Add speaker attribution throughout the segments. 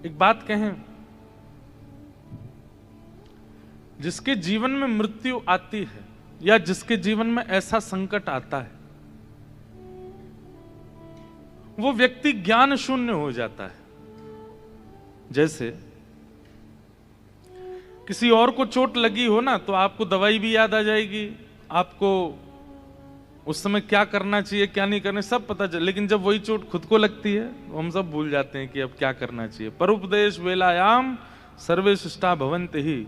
Speaker 1: एक बात कहें, जिसके जीवन में मृत्यु आती है या जिसके जीवन में ऐसा संकट आता है, वो व्यक्ति ज्ञान शून्य हो जाता है। जैसे किसी और को चोट लगी हो ना, तो आपको दवाई भी याद आ जाएगी, आपको उस समय क्या करना चाहिए क्या नहीं करना सब पता चले, लेकिन जब वही चोट खुद को लगती है तो हम सब भूल जाते हैं कि अब क्या करना चाहिए। परोपदेश वेलायाम सर्वे शिष्टा भवन्ति ही,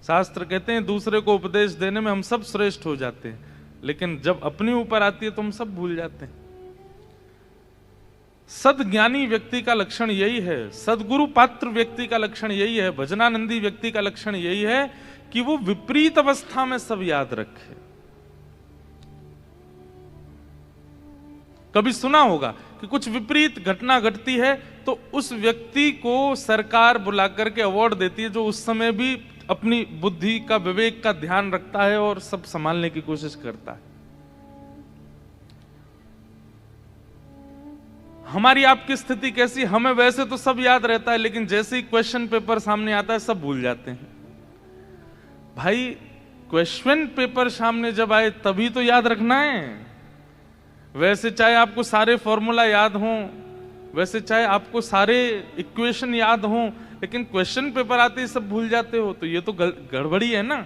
Speaker 1: शास्त्र कहते हैं दूसरे को उपदेश देने में हम सब श्रेष्ठ हो जाते हैं, लेकिन जब अपने ऊपर आती है तो हम सब भूल जाते हैं। सदज्ञानी व्यक्ति का लक्षण यही है, सदगुरु पात्र व्यक्ति का लक्षण यही है, भजनानंदी व्यक्ति का लक्षण यही है कि वो विपरीत अवस्था में सब याद रखे। कभी सुना होगा कि कुछ विपरीत घटना घटती है तो उस व्यक्ति को सरकार बुला करके अवार्ड देती है, जो उस समय भी अपनी बुद्धि का विवेक का ध्यान रखता है और सब संभालने की कोशिश करता है। हमारी आपकी स्थिति कैसी, हमें वैसे तो सब याद रहता है, लेकिन जैसे ही क्वेश्चन पेपर सामने आता है सब भूल जाते हैं। भाई क्वेश्चन पेपर सामने जब आए तभी तो याद रखना है। वैसे चाहे आपको सारे फॉर्मूला याद हों, वैसे चाहे आपको सारे इक्वेशन याद हों, लेकिन क्वेश्चन पेपर आते ही सब भूल जाते हो, तो ये तो गड़बड़ी है ना।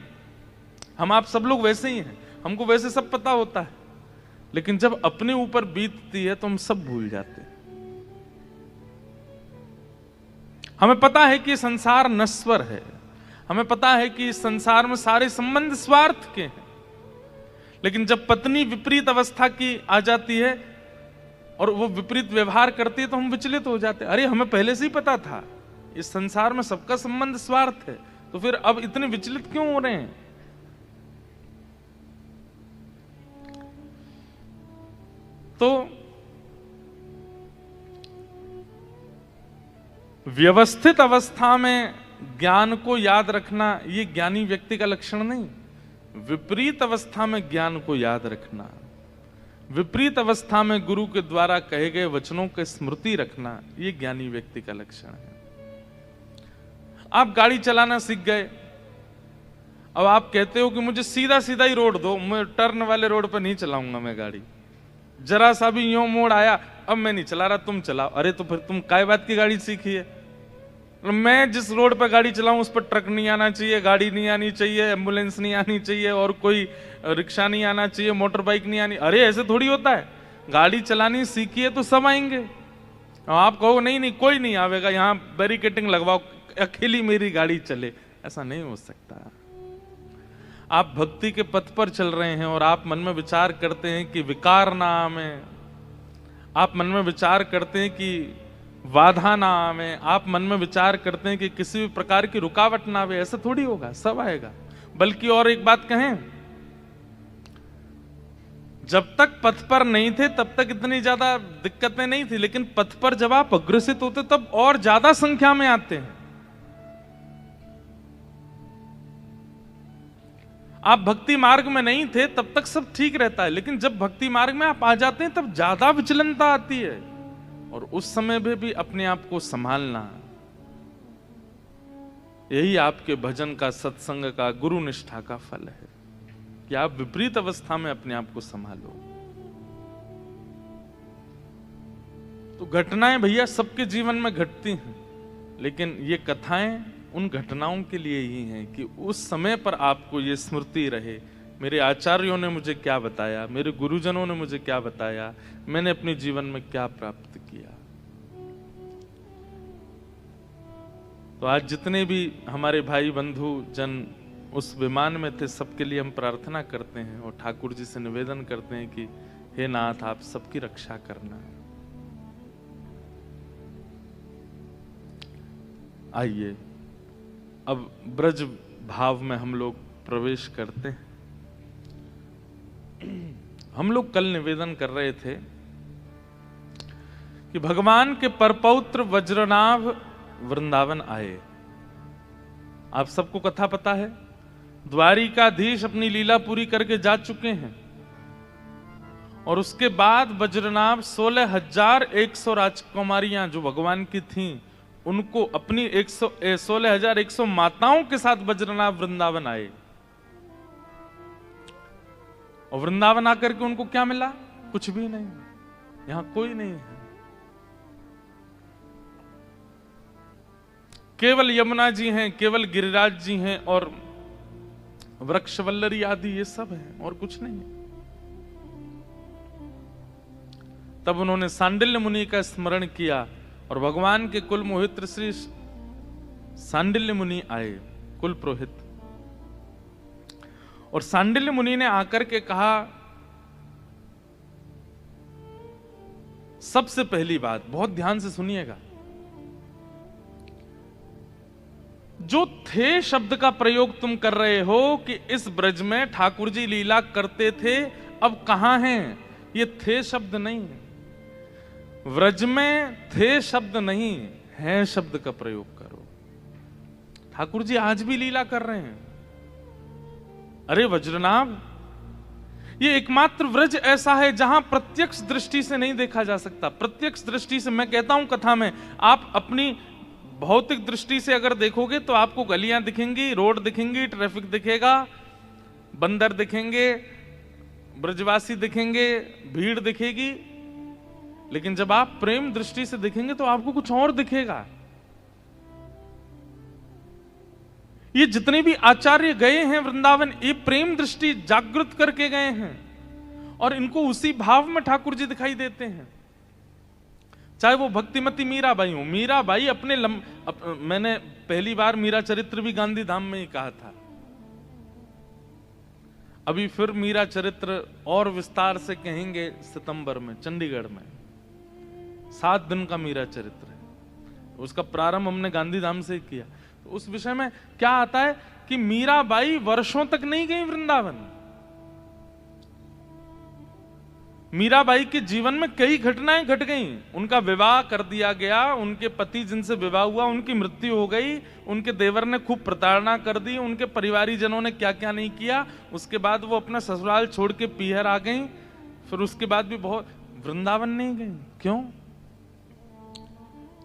Speaker 1: हम आप सब लोग वैसे ही हैं, हमको वैसे सब पता होता है, लेकिन जब अपने ऊपर बीतती है तो हम सब भूल जाते हैं। हमें पता है कि संसार नश्वर है, हमें पता है कि इस संसार में सारे संबंध स्वार्थ के हैं, लेकिन जब पत्नी विपरीत अवस्था की आ जाती है और वो विपरीत व्यवहार करती है तो हम विचलित हो जाते हैं। अरे हमें पहले से ही पता था इस संसार में सबका संबंध स्वार्थ है, तो फिर अब इतने विचलित क्यों हो रहे हैं? तो व्यवस्थित अवस्था में ज्ञान को याद रखना ये ज्ञानी व्यक्ति का लक्षण नहीं, विपरीत अवस्था में ज्ञान को याद रखना, विपरीत अवस्था में गुरु के द्वारा कहे गए वचनों की स्मृति रखना ये ज्ञानी व्यक्ति का लक्षण है। आप गाड़ी चलाना सीख गए, अब आप कहते हो कि मुझे सीधा सीधा ही रोड दो, मैं टर्न वाले रोड पर नहीं चलाऊंगा मैं गाड़ी, जरा सा भी यूं मोड़ आया अब मैं नहीं चला रहा तुम चलाओ। अरे तो फिर तुम काय बात की गाड़ी सीखी है? मैं जिस रोड पर गाड़ी चलाऊं उस पर ट्रक नहीं आना चाहिए, गाड़ी नहीं आनी चाहिए, एम्बुलेंस नहीं आनी चाहिए, और कोई रिक्शा नहीं आना चाहिए, मोटर बाइक नहीं आनी। अरे ऐसे थोड़ी होता है, गाड़ी चलानी सीखी है तो सब आएंगे। आप कहो नहीं नहीं कोई नहीं आवेगा, यहाँ बैरिकेटिंग लगवाओ, अकेली मेरी गाड़ी चले, ऐसा नहीं हो सकता। आप भक्ति के पथ पर चल रहे हैं और आप मन में विचार करते हैं कि विकार ना आवे, आप मन में विचार करते हैं कि बाधा ना आवे, आप मन में विचार करते हैं कि किसी भी प्रकार की रुकावट ना आवे, ऐसा थोड़ी होगा, सब आएगा। बल्कि और एक बात कहें, जब तक पथ पर नहीं थे तब तक इतनी ज्यादा दिक्कतें नहीं थी, लेकिन पथ पर जब आप अग्रसित होते तब और ज्यादा संख्या में आते हैं। आप भक्ति मार्ग में नहीं थे तब तक सब ठीक रहता है, लेकिन जब भक्ति मार्ग में आप आ जाते हैं तब ज्यादा विचलनता आती है, और उस समय भी अपने आप को संभालना, यही आपके भजन का, सत्संग का, गुरु निष्ठा का फल है कि आप विपरीत अवस्था में अपने आप को संभालो। तो घटनाएं भैया सबके जीवन में घटती हैं, लेकिन ये कथाएं उन घटनाओं के लिए ही हैं कि उस समय पर आपको ये स्मृति रहे, मेरे आचार्यों ने मुझे क्या बताया, मेरे गुरुजनों ने मुझे क्या बताया, मैंने अपने जीवन में क्या प्राप्त किया। तो आज जितने भी हमारे भाई बंधु जन उस विमान में थे, सबके लिए हम प्रार्थना करते हैं और ठाकुर जी से निवेदन करते हैं कि हे नाथ आप सबकी रक्षा करना। आइए अब ब्रज भाव में हम लोग प्रवेश करते हैं। हम लोग कल निवेदन कर रहे थे कि भगवान के परपौत्र वज्रनाभ वृंदावन आए। आप सबको कथा पता है, द्वारिकाधीश अपनी लीला पूरी करके जा चुके हैं, और उसके बाद वज्रनाभ 16,100 राजकुमारियां जो भगवान की थीं उनको अपनी 16,100 माताओं के साथ बद्रीनाथ वृंदावन आए, और वृंदावन आकर के उनको क्या मिला? कुछ भी नहीं, यहां कोई नहीं है, केवल यमुना जी हैं, केवल गिरिराज जी हैं और वृक्षवल्लरी आदि ये सब है, और कुछ नहीं है। तब उन्होंने सांडिल्य मुनि का स्मरण किया और भगवान के कुल मोहित श्री सांडिल्य मुनि आए, कुल पुरोहित। और सांडिल्य मुनि ने आकर के कहा, सबसे पहली बात बहुत ध्यान से सुनिएगा, जो थे शब्द का प्रयोग तुम कर रहे हो कि इस ब्रज में ठाकुर जी लीला करते थे, अब कहां हैं? ये थे शब्द नहीं, व्रज में थे शब्द नहीं है शब्द का प्रयोग करो। ठाकुर जी आज भी लीला कर रहे हैं। अरे वज्रनाभ, ये एकमात्र व्रज ऐसा है जहां प्रत्यक्ष दृष्टि से नहीं देखा जा सकता। प्रत्यक्ष दृष्टि से, मैं कहता हूं कथा में, आप अपनी भौतिक दृष्टि से अगर देखोगे तो आपको गलियां दिखेंगी, रोड दिखेंगी, ट्रैफिक दिखेगा, बंदर दिखेंगे, ब्रजवासी दिखेंगे, भीड़ दिखेगी। लेकिन जब आप प्रेम दृष्टि से देखेंगे तो आपको कुछ और दिखेगा। ये जितने भी आचार्य गए हैं वृंदावन, ये प्रेम दृष्टि जागृत करके गए हैं, और इनको उसी भाव में ठाकुर जी दिखाई देते हैं। चाहे वो भक्तिमती मीराबाई हो, मीराबाई अपने मैंने पहली बार मीरा चरित्र भी गांधी धाम में ही कहा था, अभी फिर मीरा चरित्र और विस्तार से कहेंगे सितंबर में चंडीगढ़ में। 7 दिन का मीरा चरित्र है, उसका प्रारंभ हमने गांधी धाम से किया। तो उस विषय में क्या आता है कि मीराबाई वर्षों तक नहीं गई वृंदावन। मीराबाई के जीवन में कई घटनाएं घट गईं। उनका विवाह कर दिया गया, उनके पति जिनसे विवाह हुआ उनकी मृत्यु हो गई, उनके देवर ने खूब प्रताड़ना कर दी, उनके परिवारी जनों ने क्या क्या नहीं किया। उसके बाद वो अपना ससुराल छोड़ के पीहर आ गई। फिर उसके बाद भी बहुत वृंदावन नहीं गई। क्यों?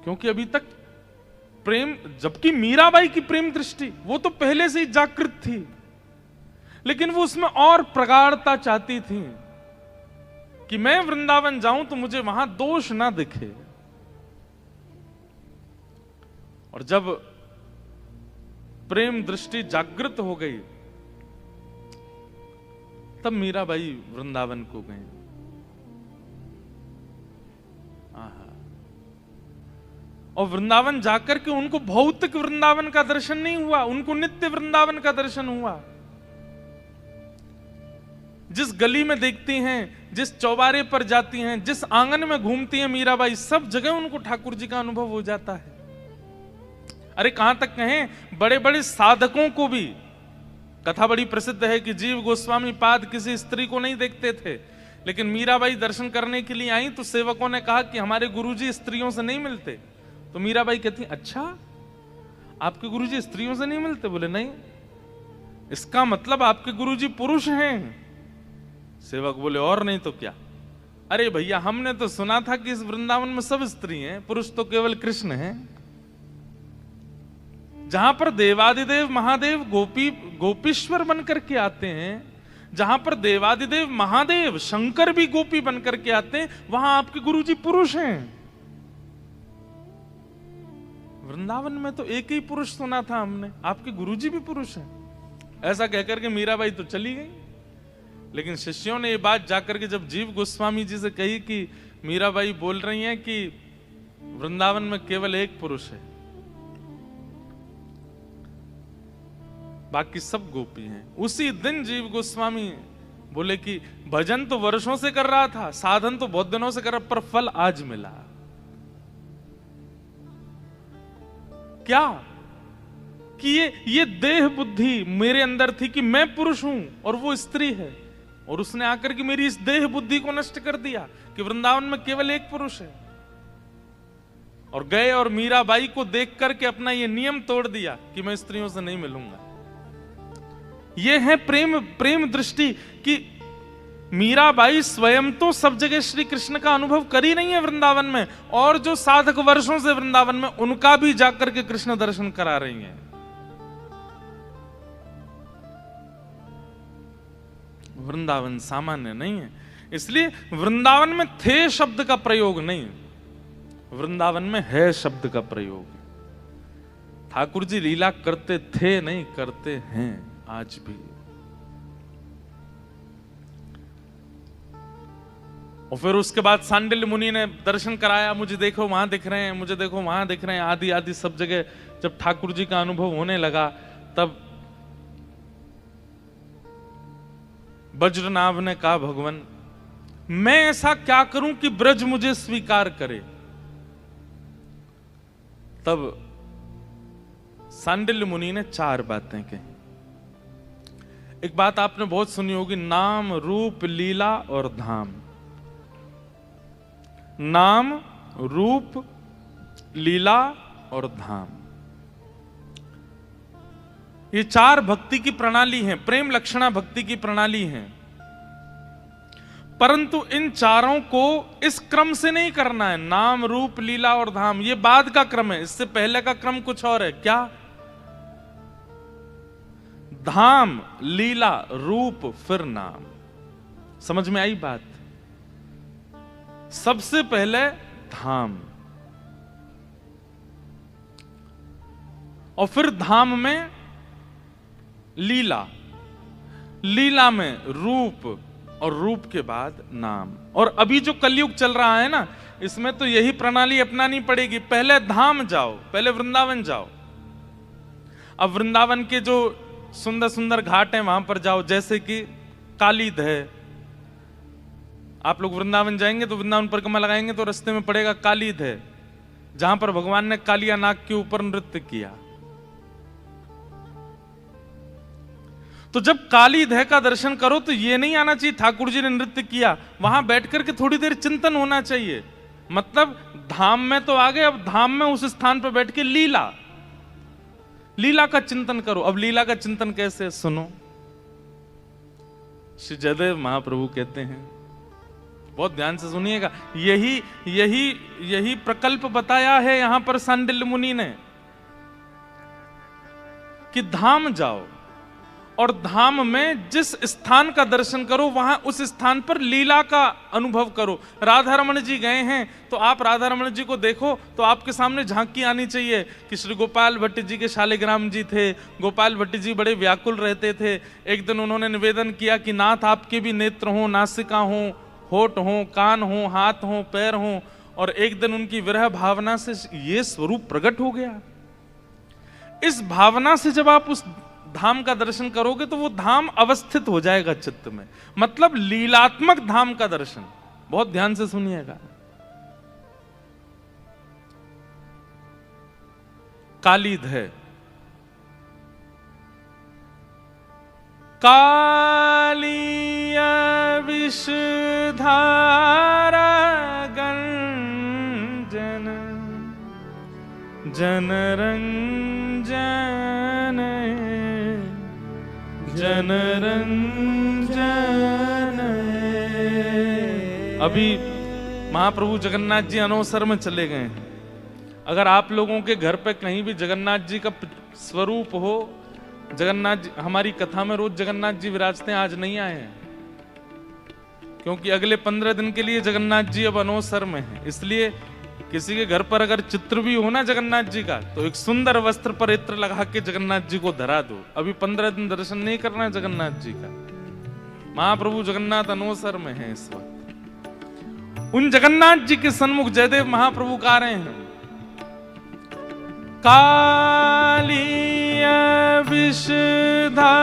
Speaker 1: क्योंकि अभी तक प्रेम, जबकि मीराबाई की प्रेम दृष्टि वो तो पहले से ही जागृत थी, लेकिन वो उसमें और प्रगाढ़ता चाहती थी कि मैं वृंदावन जाऊं तो मुझे वहां दोष ना दिखे। और जब प्रेम दृष्टि जागृत हो गई तब मीराबाई वृंदावन को गई। और वृंदावन जाकर के उनको भौतिक वृंदावन का दर्शन नहीं हुआ, उनको नित्य वृंदावन का दर्शन हुआ। जिस गली में देखती हैं, जिस चौबारे पर जाती हैं, जिस आंगन में घूमती हैं मीराबाई, सब जगह उनको ठाकुर जी का अनुभव हो जाता है। अरे कहां तक कहें, बड़े बड़े साधकों को भी, कथा बड़ी प्रसिद्ध है कि जीव गोस्वामी पाद किसी स्त्री को नहीं देखते थे, लेकिन मीराबाई दर्शन करने के लिए आई तो सेवकों ने कहा कि हमारे गुरुजी स्त्रियों से नहीं मिलते। तो मीराबाई कहती, अच्छा आपके गुरुजी स्त्रियों से नहीं मिलते? बोले नहीं, इसका मतलब आपके गुरुजी पुरुष हैं। सेवक बोले और नहीं तो क्या? अरे भैया, हमने तो सुना था कि इस वृंदावन में सब स्त्री हैं, पुरुष तो केवल कृष्ण हैं। जहां पर देवादिदेव महादेव गोपीश्वर बनकर के आते हैं, जहां पर देवादिदेव महादेव शंकर भी गोपी बनकर के आते हैं, वहां आपके गुरुजी पुरुष हैं। वृंदावन में तो एक ही पुरुष सुना था हमने, आपके गुरुजी भी पुरुष हैं। ऐसा कहकर के मीराबाई तो चली गई। लेकिन शिष्यों ने ये बात जाकर के जब जीव गोस्वामी जी से कही कि मीराबाई बोल रही हैं कि वृंदावन में केवल एक पुरुष है, बाकी सब गोपी हैं। उसी दिन जीव गोस्वामी बोले कि भजन तो वर्षों से कर रहा था, साधन तो बहुत दिनों से कर रहा, पर फल आज मिला। क्या? कि ये देह बुद्धि मेरे अंदर थी कि मैं पुरुष हूं और वो स्त्री है, और उसने आकर के मेरी इस देह बुद्धि को नष्ट कर दिया कि वृंदावन में केवल एक पुरुष है। और गए और मीराबाई को देख करके अपना ये नियम तोड़ दिया कि मैं स्त्रियों से नहीं मिलूंगा। ये है प्रेम दृष्टि कि मीराबाई स्वयं तो सब जगह श्री कृष्ण का अनुभव करी नहीं है वृंदावन में, और जो साधक वर्षों से वृंदावन में, उनका भी जाकर के कृष्ण दर्शन करा रही हैं। वृंदावन सामान्य नहीं है, इसलिए वृंदावन में थे शब्द का प्रयोग नहीं, वृंदावन में है शब्द का प्रयोग। ठाकुर जी लीला करते थे, नहीं करते हैं आज भी। और फिर उसके बाद सांडिल्य मुनि ने दर्शन कराया, मुझे देखो वहां दिख रहे हैं, मुझे देखो वहां दिख रहे हैं, आदि आदि सब जगह जब ठाकुर जी का अनुभव होने लगा, तब वज्रनाभ ने कहा, भगवान मैं ऐसा क्या करूं कि ब्रज मुझे स्वीकार करे। तब सांडिल्य मुनि ने 4 बातें कही। एक बात आपने बहुत सुनी होगी, नाम रूप लीला और धाम। नाम रूप लीला और धाम, ये 4 भक्ति की प्रणाली है, प्रेम लक्षणा भक्ति की प्रणाली है। परंतु इन चारों को इस क्रम से नहीं करना है। नाम रूप लीला और धाम ये बाद का क्रम है, इससे पहले का क्रम कुछ और है। क्या? धाम लीला रूप फिर नाम। समझ में आई बात? सबसे पहले धाम, और फिर धाम में लीला, लीला में रूप, और रूप के बाद नाम। और अभी जो कलयुग चल रहा है ना, इसमें तो यही प्रणाली अपनानी पड़ेगी। पहले धाम जाओ, पहले वृंदावन जाओ। अब वृंदावन के जो सुंदर सुंदर घाट हैं वहां पर जाओ, जैसे कि कालीद है। आप लोग वृंदावन जाएंगे तो वृंदावन परिक्रमा लगाएंगे तो रास्ते में पड़ेगा कालीद है, जहां पर भगवान ने कालिया नाग के ऊपर नृत्य किया। तो जब कालीदह का दर्शन करो तो ये नहीं आना चाहिए ठाकुर जी ने नृत्य किया, वहां बैठ करके थोड़ी देर चिंतन होना चाहिए। मतलब धाम में तो आ गए, अब धाम में उस स्थान पर बैठ के लीला, लीला का चिंतन करो। अब लीला का चिंतन कैसे? सुनो, श्री जयदेव महाप्रभु कहते हैं, बहुत ध्यान से सुनिएगा, यही यही यही प्रकल्प बताया है यहां पर सांडिल्य मुनि ने कि धाम जाओ और धाम में जिस स्थान का दर्शन करो वहां उस स्थान पर लीला का अनुभव करो। राधा रमण जी गए हैं तो आप राधा रमण जी को देखो तो आपके सामने झांकी आनी चाहिए कि श्री गोपाल भट्ट जी के शालिग्राम जी थे। गोपाल भट्ट जी बड़े व्याकुल रहते थे। एक दिन उन्होंने निवेदन किया कि नाथ आपके भी नेत्र हो, नासिका हो, होठ हो, कान हो, हाथ हो, पैर हो। और एक दिन उनकी विरह भावना से ये स्वरूप प्रकट हो गया। इस भावना से जब आप उस धाम का दर्शन करोगे तो वो धाम अवस्थित हो जाएगा चित्त में, मतलब लीलात्मक धाम का दर्शन। बहुत ध्यान से सुनिएगा। कालीदह, कालिया विषधारा गंजन जनरंजन जनरंजन। अभी महाप्रभु जगन्नाथ जी अनवसर में चले गए हैं। अगर आप लोगों के घर पे कहीं भी जगन्नाथ जी का स्वरूप हो, जगन्नाथ जी, हमारी कथा में रोज जगन्नाथ जी विराजते हैं, आज नहीं आए हैं क्योंकि अगले 15 दिन के लिए जगन्नाथ जी अब अनवसर में हैं। इसलिए किसी के घर पर अगर चित्र भी हो ना जगन्नाथ जी का, तो एक सुंदर वस्त्र पर इत्र लगा के जगन्नाथ जी को धरा दो। अभी 15 दिन दर्शन नहीं करना है जगन्नाथ जी का। महाप्रभु जगन्नाथ अनवसर में हैं इस वक्त। उन जगन्नाथ जी के सन्मुख जयदेव महाप्रभु गा रहे हैं, कालिया विषधारा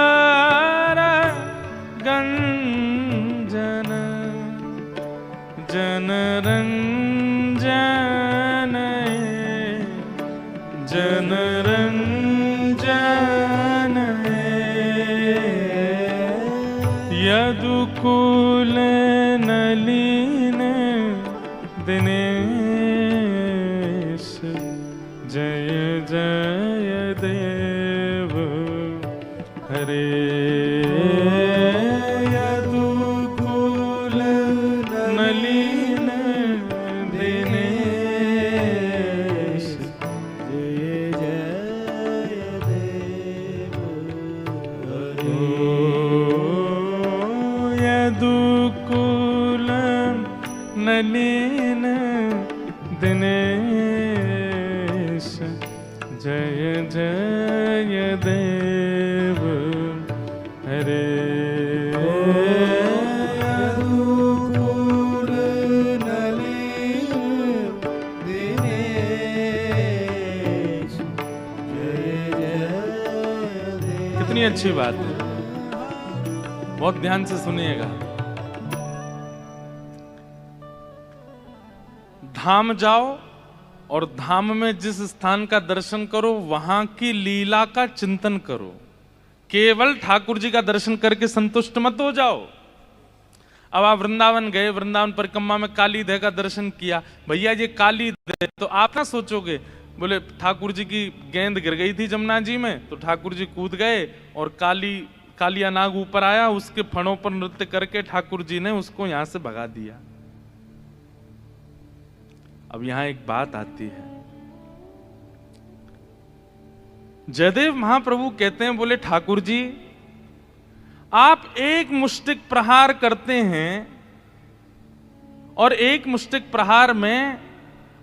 Speaker 1: गंजन जनरंजन जनरंजन यदुकुल नलिन दिनेश जय जय देव हरे। यदुकुल नलिन दिनेश जय जय देव हरे कितनी अच्छी बात है, बहुत ध्यान से सुनिएगा। धाम जाओ और धाम में जिस स्थान का दर्शन करो वहां की लीला का चिंतन करो। केवल ठाकुर जी का दर्शन करके संतुष्ट मत हो जाओ। अब आप वृंदावन गए, वृंदावन परिक्रमा में काली देह का दर्शन किया, भैया ये काली देह, तो आप ना सोचोगे बोले ठाकुर जी की गेंद गिर गई थी जमुना जी में तो ठाकुर जी कूद गए और कालिया नाग ऊपर आया, उसके फणों पर नृत्य करके ठाकुर जी ने उसको यहां से भगा दिया। अब यहां एक बात आती है, जयदेव महाप्रभु कहते हैं, बोले ठाकुर जी आप एक मुष्टिक प्रहार करते हैं और एक मुष्टिक प्रहार में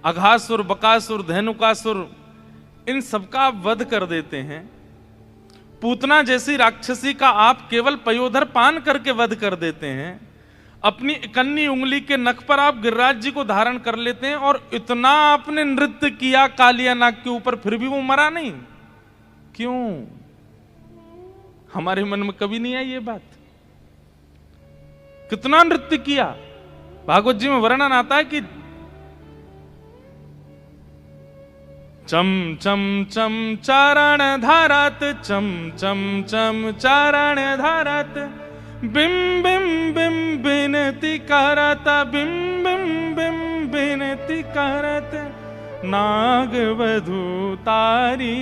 Speaker 1: अघासुर, बकासुर, धेनुकासुर इन सबका वध कर देते हैं। पूतना जैसी राक्षसी का आप केवल पयोधर पान करके वध कर देते हैं। अपनी इकन्नी उंगली के नख पर आप गिरिराज जी को धारण कर लेते हैं और इतना आपने नृत्य किया कालिया नाग के ऊपर, फिर भी वो मरा नहीं। क्यों? हमारे मन में कभी नहीं आई ये बात। कितना नृत्य किया। भागवत जी में वर्णन आता है कि चम चम चम चारण धारत, चम चम चम चारण धारत, बिम बिम बिम बिनती करत, बिम बिम बिम बिनती करत, नाग वधू तारी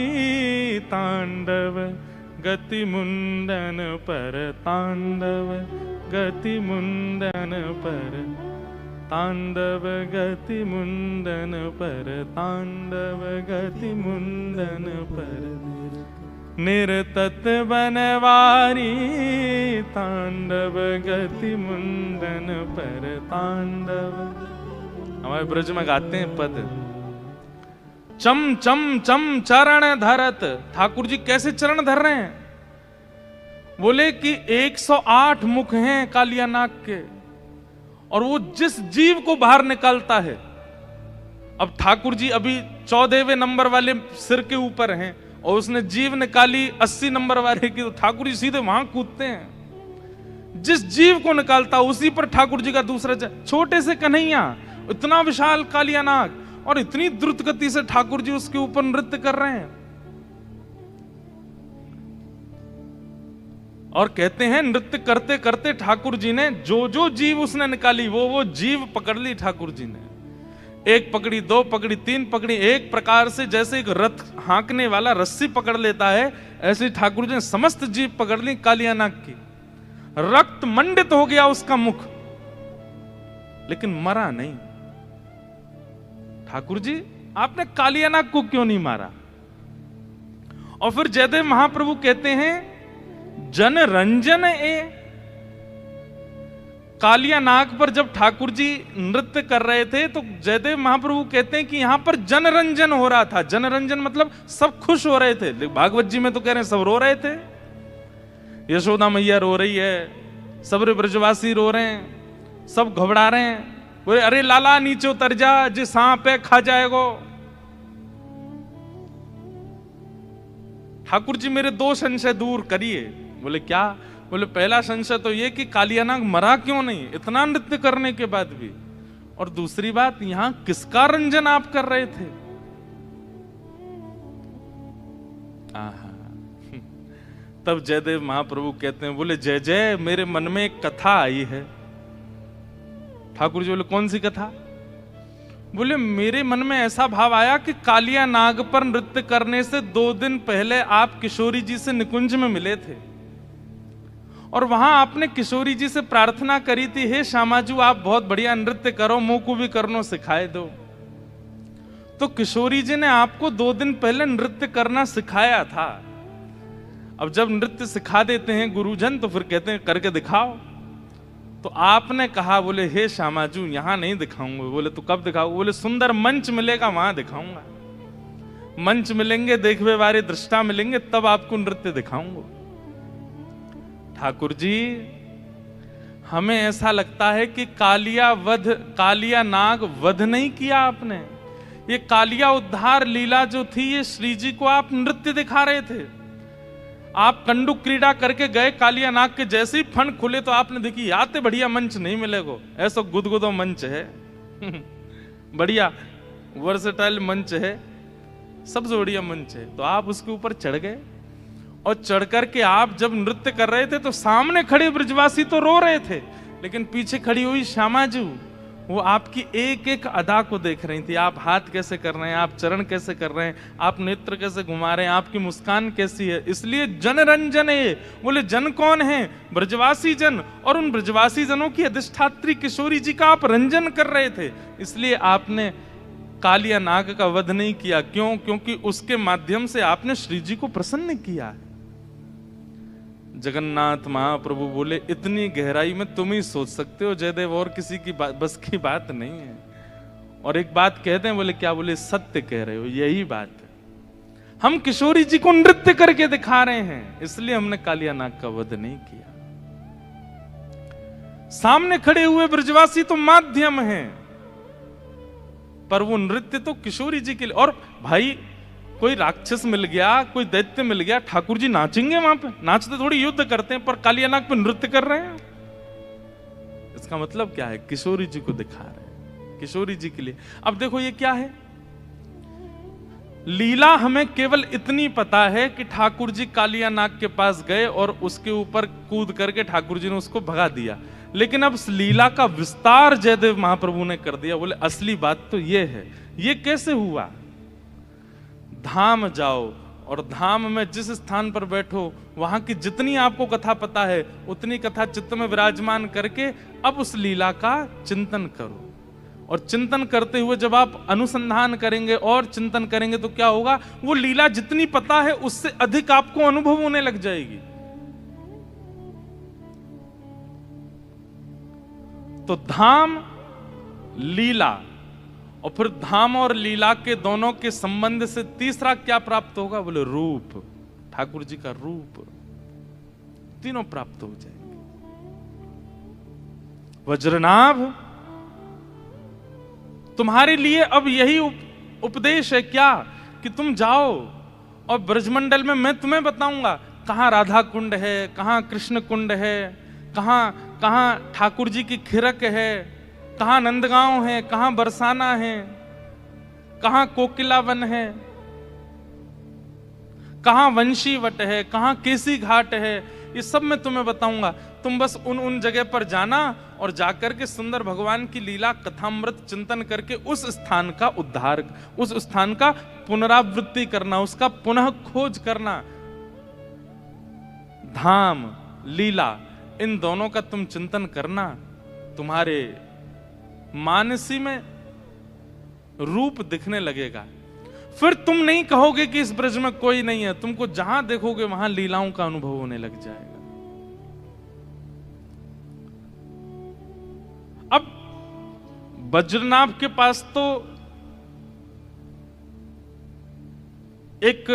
Speaker 1: तांडव गति मुंडन पर, तांडव गति मुंडन पर, तांडव गति मुंडन पर, तांडव गति मुंडन पर, निरतत बनवारी तांडव गति मुंडन पर, तांडव। हमारे ब्रज में गाते हैं पद, चम चम चम चरण धरत। ठाकुर जी कैसे चरण धर रहे हैं? बोले कि 108 मुख हैं कालिया नाग के और वो जिस जीव को बाहर निकालता है। अब ठाकुर जी अभी 14वें नंबर वाले सिर के ऊपर हैं और उसने जीव निकाली 80 नंबर वाले की, तो ठाकुर जी सीधे वहां कूदते हैं। जिस जीव को निकालता उसी पर ठाकुर जी का दूसरा छोटे से कन्हैया, इतना विशाल कालिया नाग और इतनी द्रुत गति से ठाकुर जी उसके ऊपर नृत्य कर रहे हैं। और कहते हैं नृत्य करते करते ठाकुर जी ने जो जो जीव उसने निकाली वो जीव पकड़ ली ठाकुर जी ने। एक पकड़ी, दो पकड़ी, तीन पकड़ी, एक प्रकार से जैसे एक रथ हाँकने वाला रस्सी पकड़ लेता है, ऐसे ठाकुर जी ने समस्त जीव पकड़ ली कालिया नाग की। रक्त मंडित हो गया उसका मुख, लेकिन मरा नहीं। ठाकुर जी आपने कालिया नाग को क्यों नहीं मारा? और फिर जयदेव महाप्रभु कहते हैं जन रंजन ए। कालिया नाग पर जब ठाकुर जी नृत्य कर रहे थे तो जयदेव महाप्रभु कहते हैं कि यहां पर जनरंजन हो रहा था। जनरंजन मतलब सब खुश हो रहे थे। भागवत जी में तो कह रहे हैं सब रो रहे थे। यशोदा मैया रो रही है, सब ब्रजवासी रो रहे हैं, सब घबरा रहे हैं। बोले अरे लाला नीचे उतर जा, जो सांप है खा जाएगो। ठाकुर जी मेरे 2 संशय दूर करिए। बोले क्या? बोले पहला संशय तो ये कि कालिया नाग मरा क्यों नहीं इतना नृत्य करने के बाद भी, और दूसरी बात यहां किसका रंजन आप कर रहे थे? तब जयदेव महाप्रभु कहते हैं, बोले जय जय मेरे मन में एक कथा आई है। ठाकुर जी बोले कौन सी कथा? बोले मेरे मन में ऐसा भाव आया कि कालिया नाग पर नृत्य करने से 2 दिन पहले आप किशोरी जी से निकुंज में मिले थे और वहां आपने किशोरी जी से प्रार्थना करी थी, हे श्यामाजू आप बहुत बढ़िया नृत्य करो, मुंह को भी करनो सिखाए दो। तो किशोरी जी ने आपको 2 दिन पहले नृत्य करना सिखाया था। अब जब नृत्य सिखा देते हैं गुरुजन तो फिर कहते हैं करके दिखाओ। तो आपने कहा, बोले हे श्यामाजू यहां नहीं दिखाऊंगा। बोले तो कब दिखाओगे? बोले सुंदर मंच मिलेगा वहां दिखाऊंगा। मंच मिलेंगे, देखने वाले दृष्टा मिलेंगे, तब आपको नृत्य दिखाऊंगा। ठाकुर जी, हमें ऐसा लगता है कि कालिया नाग वध नहीं किया आपने। ये कालिया उद्धार लीला जो थी, ये श्री जी को आप नृत्य दिखा रहे थे। आप कंडुक क्रीड़ा करके गए, कालिया नाग के जैसे ही फन खुले तो आपने देखी आते बढ़िया मंच नहीं मिलेगा, ऐसा गुदगुदो मंच है बढ़िया वर्सेटाइल मंच है, सबसे बढ़िया मंच है। तो आप उसके ऊपर चढ़ गए, और चढ़ करके आप जब नृत्य कर रहे थे तो सामने खड़े ब्रजवासी तो रो रहे थे, लेकिन पीछे खड़ी हुई श्यामाजू वो आपकी एक एक अदा को देख रही थी। आप हाथ कैसे कर रहे हैं, आप चरण कैसे कर रहे हैं, आप नेत्र कैसे घुमा रहे हैं, आपकी मुस्कान कैसी है। इसलिए जन रंजन है। बोले जन कौन है? ब्रजवासी जन। और उन ब्रजवासी जनों की अधिष्ठात्री किशोरी जी का आप रंजन कर रहे थे, इसलिए आपने कालिया नाग का वध नहीं किया। क्यों? क्योंकि उसके माध्यम से आपने श्री जी को प्रसन्न किया। जगन्नाथ महाप्रभु बोले इतनी गहराई में तुम ही सोच सकते हो जयदेव, और किसी की बस की बात नहीं है। और एक बात कहते हैं, बोले क्या? बोले सत्य कह रहे हो, यही बात है। हम किशोरी जी को नृत्य करके दिखा रहे हैं, इसलिए हमने कालिया नाग का वध नहीं किया। सामने खड़े हुए ब्रजवासी तो माध्यम है, पर वो नृत्य तो किशोरी जी के लिए। और भाई कोई राक्षस मिल गया, कोई दैत्य मिल गया, ठाकुर जी नाचेंगे वहां पे? नाचते थोड़ी युद्ध करते हैं, पर कालिया नाग पे नृत्य कर रहे हैं। इसका मतलब क्या है? किशोरी जी को दिखा रहे हैं, किशोरी जी के लिए। अब देखो ये क्या है, लीला हमें केवल इतनी पता है कि ठाकुर जी कालिया नाग के पास गए और उसके ऊपर कूद करके ठाकुर जी ने उसको भगा दिया। लेकिन अब लीला का विस्तार जयदेव महाप्रभु ने कर दिया। बोले असली बात तो ये है। ये कैसे हुआ? धाम जाओ और धाम में जिस स्थान पर बैठो वहां की जितनी आपको कथा पता है उतनी कथा चित्त में विराजमान करके अब उस लीला का चिंतन करो। और चिंतन करते हुए जब आप अनुसंधान करेंगे और चिंतन करेंगे तो क्या होगा? वो लीला जितनी पता है उससे अधिक आपको अनुभव होने लग जाएगी। तो धाम, लीला, और फिर धाम और लीला के दोनों के संबंध से तीसरा क्या प्राप्त होगा? बोले रूप, ठाकुर जी का रूप। तीनों प्राप्त हो जाएंगे। वज्रनाभ, तुम्हारे लिए अब यही उपदेश है क्या कि तुम जाओ और ब्रजमंडल में मैं तुम्हें बताऊंगा कहां राधा कुंड है, कहां कृष्ण कुंड है, कहां ठाकुर जी की खिरक है, कहां नंदगांव है, कहां बरसाना है, कहां कोकिलावन है, कहां वंशीवट है, कहां केसी घाट है। ये सब मैं तुम्हें बताऊंगा। तुम बस उन जगह पर जाना और जाकर के सुंदर भगवान की लीला कथामृत चिंतन करके उस स्थान का उद्धार, उस स्थान का पुनरावृत्ति करना, उसका पुनः खोज करना। धाम, लीला, इन दोनों का तुम चिंतन करना, तुम्हारे मानसी में रूप दिखने लगेगा। फिर तुम नहीं कहोगे कि इस ब्रज में कोई नहीं है, तुमको जहां देखोगे वहां लीलाओं का अनुभव होने लग जाएगा। अब वज्रनाभ के पास तो एक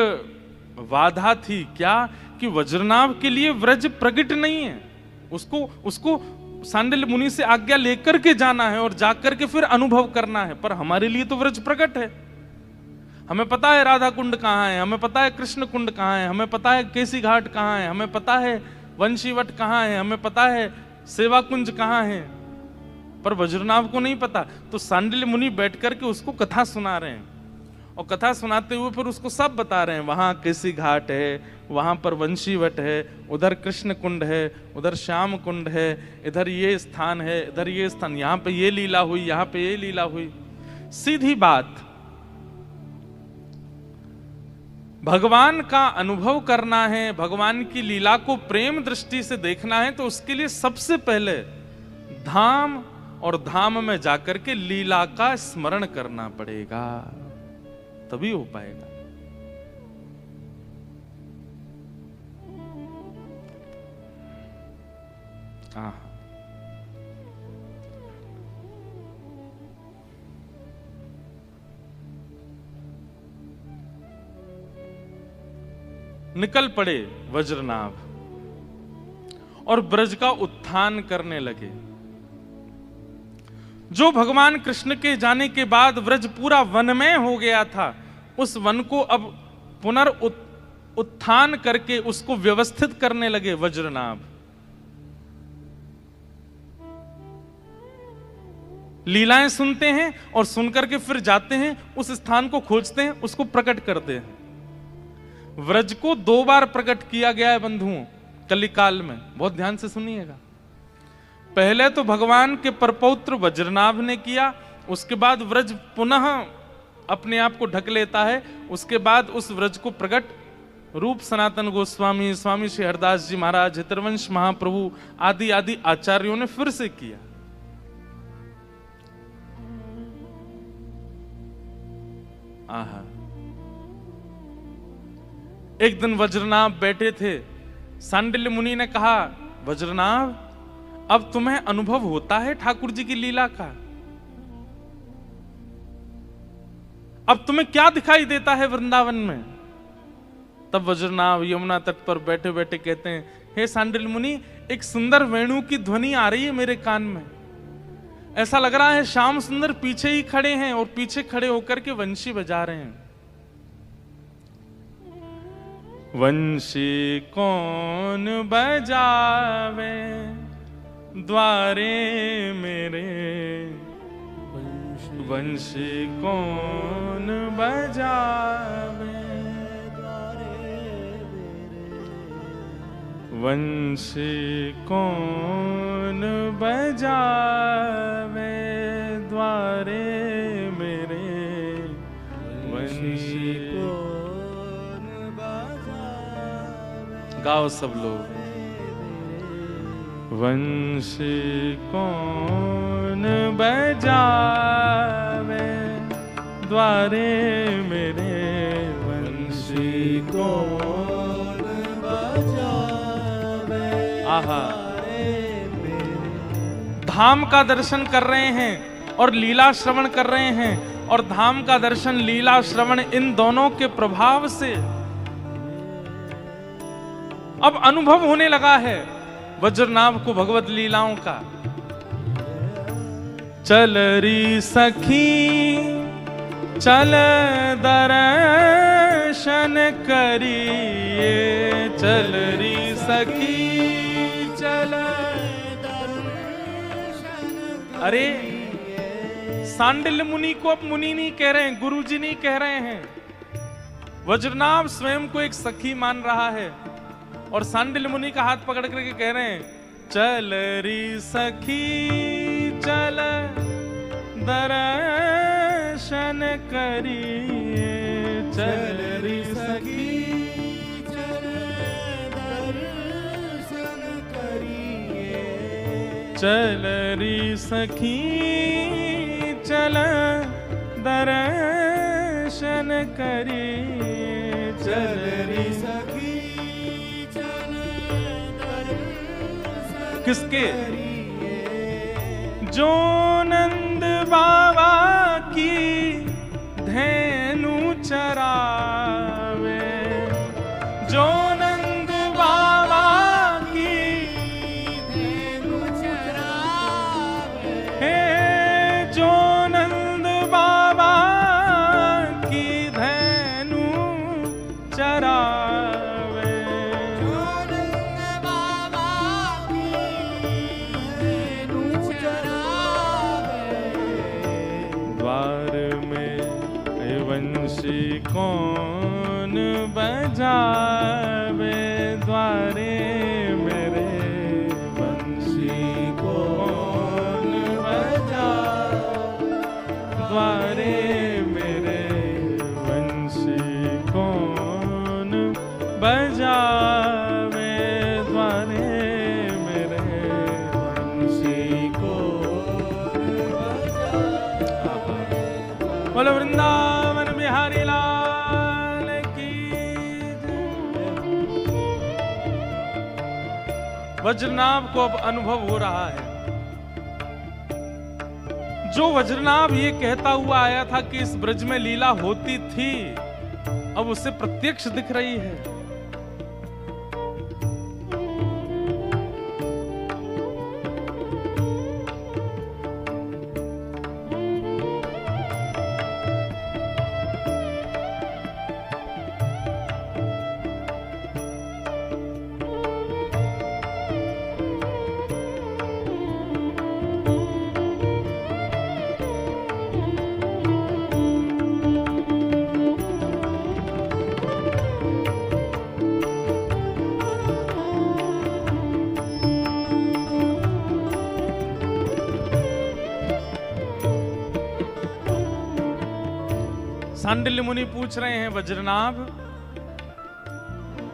Speaker 1: बाधा थी, क्या? कि वज्रनाभ के लिए व्रज प्रकट नहीं है, उसको सांडिल्य मुनि से आज्ञा लेकर के जाना है और जाकर के फिर अनुभव करना है। पर हमारे लिए तो व्रज प्रकट है। हमें पता है राधा कुंड कहाँ है, हमें पता है कृष्ण कुंड कहाँ है, हमें पता है केसी घाट कहाँ है, हमें पता है वंशीवट कहाँ है, हमें पता है सेवा कुंज कहाँ है, पर वज्रनाभ को नहीं पता। तो सांडिल्य मुनि बैठ करके उसको कथा सुना रहे हैं, और कथा सुनाते हुए फिर उसको सब बता रहे हैं। वहां केसी घाट है, वहां पर वंशीवट है, उधर कृष्ण कुंड है, उधर श्याम कुंड है, इधर ये स्थान है, इधर ये स्थान, यहां पे ये लीला हुई, यहां पे ये लीला हुई। सीधी बात, भगवान का अनुभव करना है, भगवान की लीला को प्रेम दृष्टि से देखना है, तो उसके लिए सबसे पहले धाम और धाम में जाकर के लीला का स्मरण करना पड़ेगा, तभी हो पाएगा। निकल पड़े वज्रनाभ और ब्रज का उत्थान करने लगे। जो भगवान कृष्ण के जाने के बाद ब्रज पूरा वनमय हो गया था, उस वन को अब उत्थान करके उसको व्यवस्थित करने लगे वज्रनाभ। लीलाएं सुनते हैं और सुनकर के फिर जाते हैं, उस स्थान को खोजते हैं, उसको प्रकट करते हैं। व्रज को 2 बार प्रकट किया गया है बंधुओं कलिकाल में, बहुत ध्यान से सुनिएगा। पहले तो भगवान के परपौत्र वज्रनाभ ने किया, उसके बाद व्रज पुनः अपने आप को ढक लेता है, उसके बाद उस व्रज को प्रकट रूप सनातन गोस्वामी, स्वामी श्री हरदास जी महाराज, हितरवंश महाप्रभु आदि आदि आचार्यों ने फिर से किया। आहा, एक दिन वज्रनाभ बैठे थे, सांडिल्य मुनि ने कहा, वज्रनाभ अब तुम्हें अनुभव होता है ठाकुर जी की लीला का? अब तुम्हें क्या दिखाई देता है वृंदावन में? तब वज्रनाभ यमुना तट पर बैठे बैठे कहते हैं, हे सांडिल्य मुनि, एक सुंदर वेणु की ध्वनि आ रही है मेरे कान में। ऐसा लग रहा है श्याम सुंदर पीछे ही खड़े हैं और पीछे खड़े होकर के वंशी बजा रहे हैं। वंशी कौन बजावे द्वारे मेरे, वंशी कौन बजावे, वंशी कौन बजावे द्वारे मेरे, वंशी कौन बजावे। गाओ सब लोग। वंशी कौन बजावे द्वारे मेरे, वंशी कौन बजावे। आहा, धाम का दर्शन कर रहे हैं और लीला श्रवण कर रहे हैं, और धाम का दर्शन, लीला श्रवण, इन दोनों के प्रभाव से अब अनुभव होने लगा है वज्रनाभ को भगवत लीलाओं का। चल री सखी चल दर्शन करिए, चल री सखी चल दर्शन। अरे सांडिल्य मुनि को अब मुनि नहीं कह रहे हैं, गुरु जी नहीं कह रहे हैं। वज्रनाभ स्वयं को एक सखी मान रहा है और सांडिल्य मुनि का हाथ पकड़ करके कह रहे हैं, चल री सखी चल दर्शन करिए, चल री सखी चल दर्शन करिए, चल री सखी चल दर्शन करिए, चल री सखी। किसके? जो नंद बाबा की धेनु चरावे, जो नंद बाबा की धेनु चरावे, हे जो नंद बाबा की धेनु चरावे, वंशी कौन बजावे द्वारे मेरे, वंशी कौन बजावे द्वारे मेरे, वंशी कौन बजावे द्वारे मेरे, वंशी कौन बजावे। बोलो वृंदावन बिहारी लाल की। वज्रनाभ को अब अनुभव हो रहा है। जो वज्रनाभ ये कहता हुआ आया था कि इस ब्रज में लीला होती थी, अब उसे प्रत्यक्ष दिख रही है। सांडिल्य मुनि पूछ रहे हैं, वज्रनाभ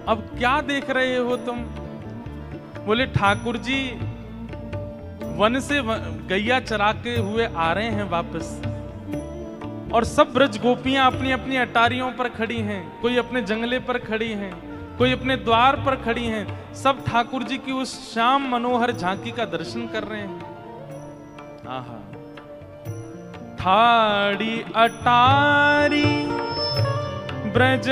Speaker 1: अब क्या देख रहे हो तुम? बोले ठाकुर जी वन से गैया चरा के हुए आ रहे हैं वापस, और सब ब्रज गोपियां अपनी अपनी अटारियों पर खड़ी हैं, कोई अपने जंगले पर खड़ी हैं, कोई अपने द्वार पर खड़ी हैं, सब ठाकुर जी की उस श्याम मनोहर झांकी का दर्शन कर रहे हैं। आहा, ठाड़ी अटारी ब्रज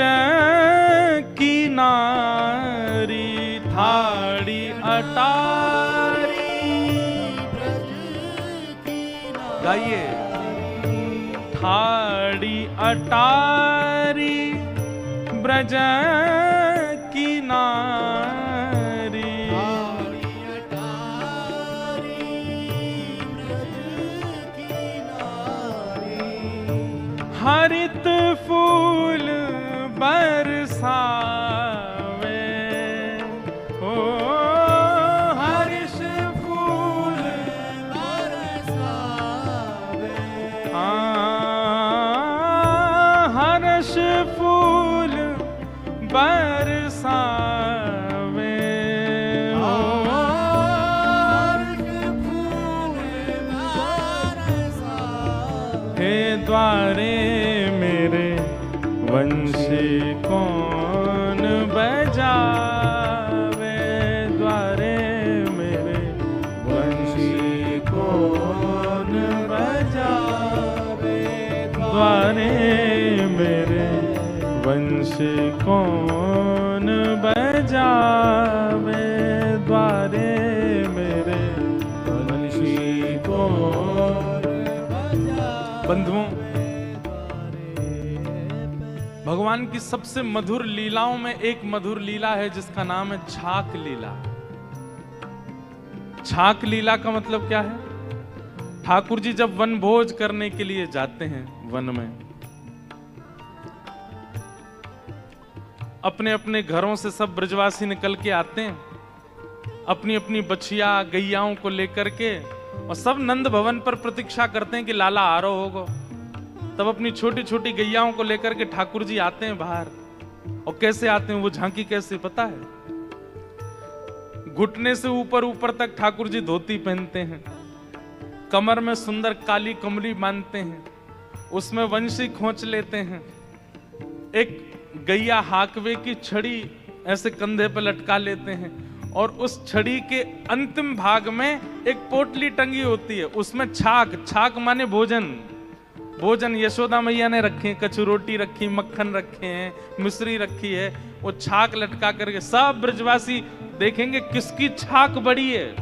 Speaker 1: की नारी, ठाड़ी अटारी ब्रज की नारी, गाइए, ठाड़ी अटारी ब्रज की नारी, हरित फूल बरसावे, ओ हर्ष फूल बरसावे, हर्ष फूल बरसावे, हर्ष फूल बरसावे, हे द्वारे मेरे वंशी कौन बजावे, द्वारे मेरे वंशी कौन बजावे, द्वारे मेरे वंशी कौन बजावे, द्वारे मेरे वंशी कौन बजावे। बंधुओं, भगवान की सबसे मधुर लीलाओं में एक मधुर लीला है जिसका नाम है छाक लीला। छाक लीला का मतलब क्या है? ठाकुर जी जब वन भोज करने के लिए जाते हैं वन में, अपने अपने घरों से सब ब्रजवासी निकल के आते हैं अपनी अपनी बछिया गैयाओं को लेकर के, और सब नंद भवन पर प्रतीक्षा करते हैं कि लाला आ रहा होगा। तब अपनी छोटी छोटी गैयाओं को लेकर के ठाकुर जी आते हैं बाहर। और कैसे आते हैं, वो झांकी कैसे पता है? घुटने से ऊपर ऊपर तक ठाकुर जी धोती पहनते हैं, कमर में सुंदर काली कमली बांधते हैं, उसमें वंशी खोंच लेते हैं, एक गैया हाकवे की छड़ी ऐसे कंधे पर लटका लेते हैं, और उस छड़ी के अंतिम भाग में एक पोटली टंगी होती है, उसमें छाक, छाक माने भोजन, भोजन यशोदा मैया ने रखे हैं, कछु रोटी रखी, मक्खन रखे हैं, मिश्री रखी है, वो छाक लटका करके सब ब्रजवासी देखेंगे किसकी छाक बड़ी है।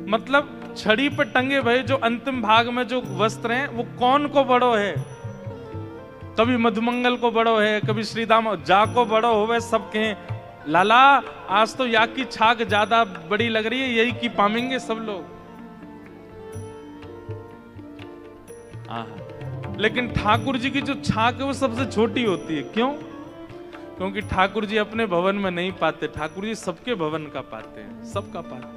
Speaker 1: मतलब छड़ी पर टंगे भय जो अंतिम भाग में जो वस्त्र हैं वो कौन को बड़ो है, कभी मधुमंगल को बड़ो है, कभी श्रीदाम जा को बड़ो होवे, सब कहें लाला आज तो या की छाक ज्यादा बड़ी लग रही है, यही की पामेंगे सब लोग। लेकिन ठाकुर जी की जो छाक है वो सबसे छोटी होती है। क्यों? क्योंकि ठाकुर जी अपने भवन में नहीं पाते, ठाकुर जी सबके भवन का पाते हैं, सबका पाते हैं।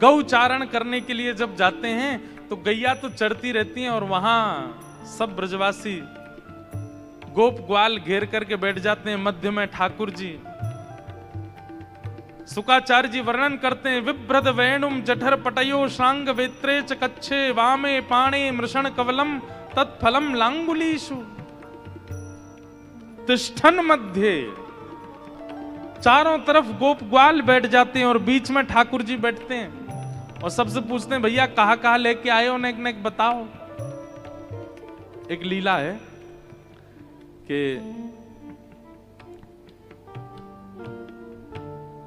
Speaker 1: गौचारण करने के लिए जब जाते हैं तो गैया तो चढ़ती रहती हैं, और वहां सब ब्रजवासी गोप ग्वाल घेर करके बैठ जाते हैं, मध्य में ठाकुर जी। सुकाचार्य जी वर्णन करते हैं, विभ्रद वेणुम जठर पटयो शांग वेत्रे च कच्छे वामे पाणे मृषण कवलम तत्फलम लांगुलीषु तिष्ठन मध्य। चारों तरफ गोप ग्वाल बैठ जाते हैं और बीच में ठाकुर जी बैठते हैं, और सबसे पूछते हैं भैया कहां कहां लेके आए हो, नेक नेक बताओ। एक लीला है कि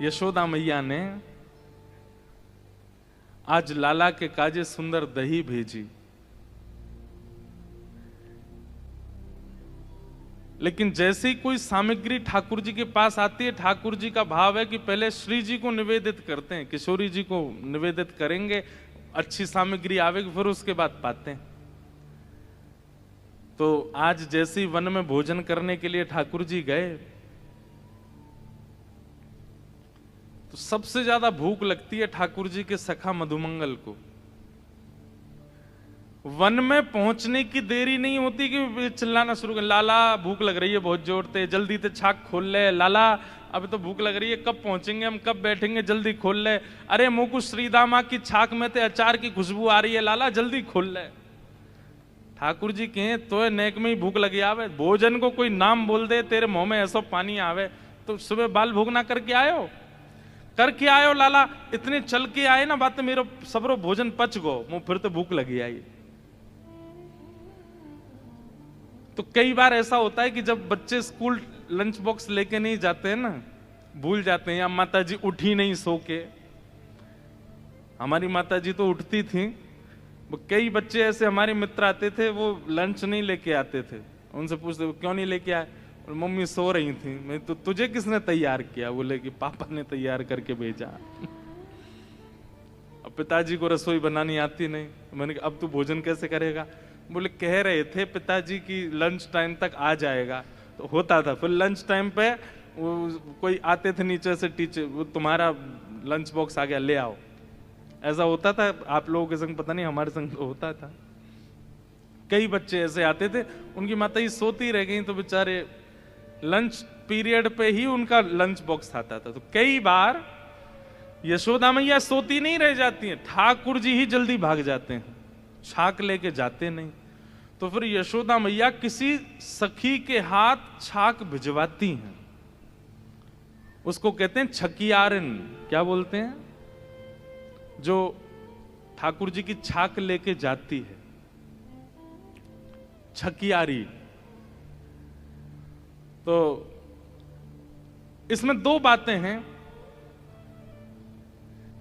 Speaker 1: यशोदा मैया ने आज लाला के काजे सुंदर दही भेजी, लेकिन जैसे ही कोई सामग्री ठाकुर जी के पास आती है, ठाकुर जी का भाव है कि पहले श्री जी को निवेदित करते हैं, किशोरी जी को निवेदित करेंगे, अच्छी सामग्री आवेगी फिर उसके बाद पाते हैं। तो आज जैसे ही वन में भोजन करने के लिए ठाकुर जी गए तो सबसे ज्यादा भूख लगती है ठाकुर जी के सखा मधुमंगल को। वन में पहुंचने की देरी नहीं होती कि चिल्लाना शुरू कर, लाला भूख लग रही है बहुत जोर से, जल्दी से छाक खोल ले, लाला अभी तो भूख लग रही है, कब पहुंचेंगे हम, कब बैठेंगे, जल्दी खोल ले, अरे मुकु श्रीदामा की छाक में ते अचार की खुशबू आ रही है, लाला जल्दी खोल ले। ठाकुर जी कहें तो नेक में ही भूख लगी आवे, भोजन को कोई नाम बोल दे तेरे मुंह में ऐसा पानी आवे, तो सुबह बाल भोग ना करके आयो लाला, इतने चल के आए ना बात मेरो सबरो भोजन पच गो, मुंह फिर तो भूख लगी आई। तो कई बार ऐसा होता है कि जब बच्चे स्कूल लंच बॉक्स लेके नहीं जाते हैं ना, भूल जाते हैं, या माता जी उठी नहीं सो के, हमारी माता जी तो उठती थी, कई बच्चे ऐसे हमारे मित्र आते थे वो लंच नहीं लेके आते थे, उनसे पूछते क्यों नहीं लेके आए, और मम्मी सो रही थी। मैं तो तुझे किसने तैयार किया, बोले कि पापा ने तैयार करके भेजा। अब पिताजी को रसोई बनानी आती नहीं, मैंने कहा अब तू भोजन कैसे करेगा, बोले कह रहे थे पिताजी की लंच टाइम तक आ जाएगा, तो होता था। फिर लंच टाइम पे वो कोई आते थे नीचे से टीचर, वो तुम्हारा लंच बॉक्स आ गया ले आओ, ऐसा होता था। आप लोगों के संग पता नहीं, हमारे संग तो होता था। कई बच्चे ऐसे आते थे, उनकी माता ही सोती रह गई तो बेचारे लंच पीरियड पे ही उनका लंच बॉक्स आता था। तो कई बार यशोदा मैया सोती नहीं रह जाती हैं, ठाकुर जी ही जल्दी भाग जाते हैं, छाक लेके जाते नहीं। तो फिर यशोदा मैया किसी सखी के हाथ छाक भिजवाती हैं, उसको कहते हैं छकियारिन। क्या बोलते हैं? जो ठाकुर जी की छाक लेके जाती है, छकियारी। तो इसमें दो बातें हैं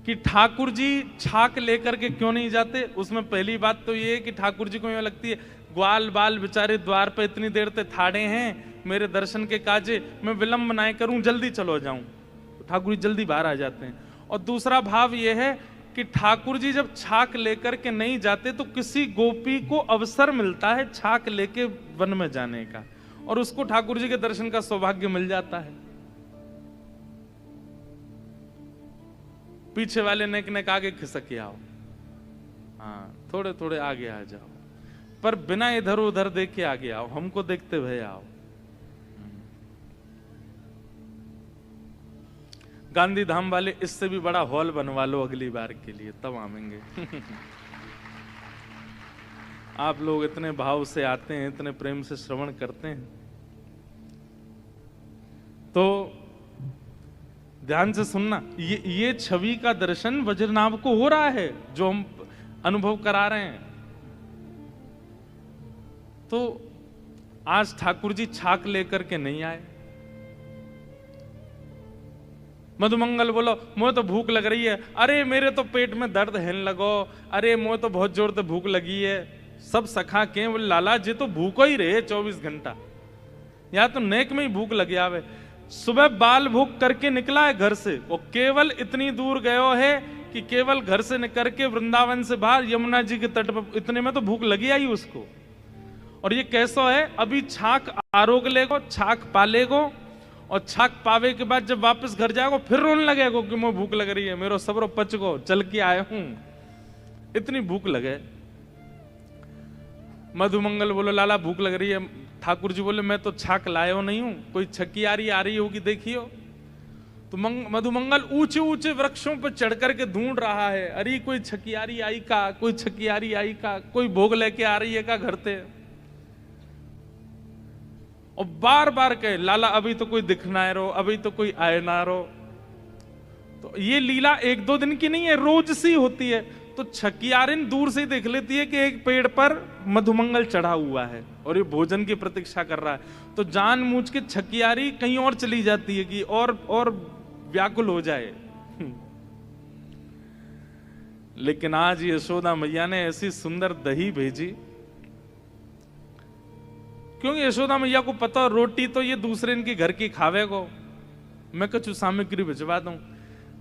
Speaker 1: कि ठाकुर जी छाक लेकर के क्यों नहीं जाते। उसमें पहली बात तो ये है कि ठाकुर जी को ये लगती है ग्वाल बाल बेचारे द्वार पे इतनी देर से ठाड़े हैं मेरे दर्शन के काजे, मैं विलंब ना करूं, जल्दी चलो जाऊं। तो ठाकुर जी जल्दी बाहर आ जाते हैं। और दूसरा भाव ये है कि ठाकुर जी जब छाक लेकर के नहीं जाते तो किसी गोपी को अवसर मिलता है छाक लेके वन में जाने का, और उसको ठाकुर जी के दर्शन का सौभाग्य मिल जाता है। पीछे वाले नेक नेक आगे खिसक आओ, हाँ थोड़े थोड़े आगे आ जाओ, पर बिना इधर उधर देख के आगे आओ, हमको देखते हुए आओ। गांधी धाम वाले इससे भी बड़ा हॉल बनवा लो अगली बार के लिए, तब आवेंगे। आप लोग इतने भाव से आते हैं, इतने प्रेम से श्रवण करते हैं, तो ध्यान से सुनना। ये छवि का दर्शन वज्रनाभ को हो रहा है जो हम अनुभव करा रहे हैं। तो आज ठाकुर जी छाक लेकर के नहीं आए। मधुमंगल बोलो मुझे तो भूख लग रही है, अरे मेरे तो पेट में दर्द है लगो, अरे मुझे तो बहुत जोर से भूख लगी है। सब सखा के बोले लाला जी तो भूखो ही रहे 24 घंटा, या तो नेक में ही भूख लगे आवे। सुबह बाल भूख करके निकला है घर से, वो केवल इतनी दूर गयो है कि केवल घर से निकल के वृंदावन से बाहर यमुना जी के तट पर, इतने में तो भूख लगी आई उसको। और ये कैसा है, अभी छाक आरोग लेगो, छाक पालेगो, और छाक पावे के बाद जब वापस घर जाएगो फिर रोने लगेगो कि मुझे भूख लग रही है, मेरो सबरो पच गो, चल के आए हूं, इतनी भूख लगे। मधुमंगल बोलो लाला भूख लग रही है। ठाकुर जी बोले मैं तो छाक लायो नहीं हूं, कोई छकियारी आ रही होगी देखियो। तो मधुमंगल ऊंचे ऊंचे वृक्षों पर चढ़ करके ढूंढ रहा है, अरे कोई छकियारी आई का, कोई छकियारी आई का, कोई भोग लेके आ रही है का घर से। और बार बार कहे लाला अभी तो कोई दिख ना रो, अभी तो कोई आए ना रो। तो ये लीला एक दो दिन की नहीं है, रोज सी होती है। तो छकियारिन दूर से देख लेती है कि एक पेड़ पर मधुमंगल चढ़ा हुआ है और ये भोजन की प्रतीक्षा कर रहा है, तो जानबूझ के छकियारी कहीं और चली जाती है कि और व्याकुल हो जाए। लेकिन आज यशोदा मैया ने ऐसी सुंदर दही भेजी, क्योंकि यशोदा मैया को पता रोटी तो ये दूसरे इनके घर की खावे को, मैं कुछ सामग्री भिजवा दूं।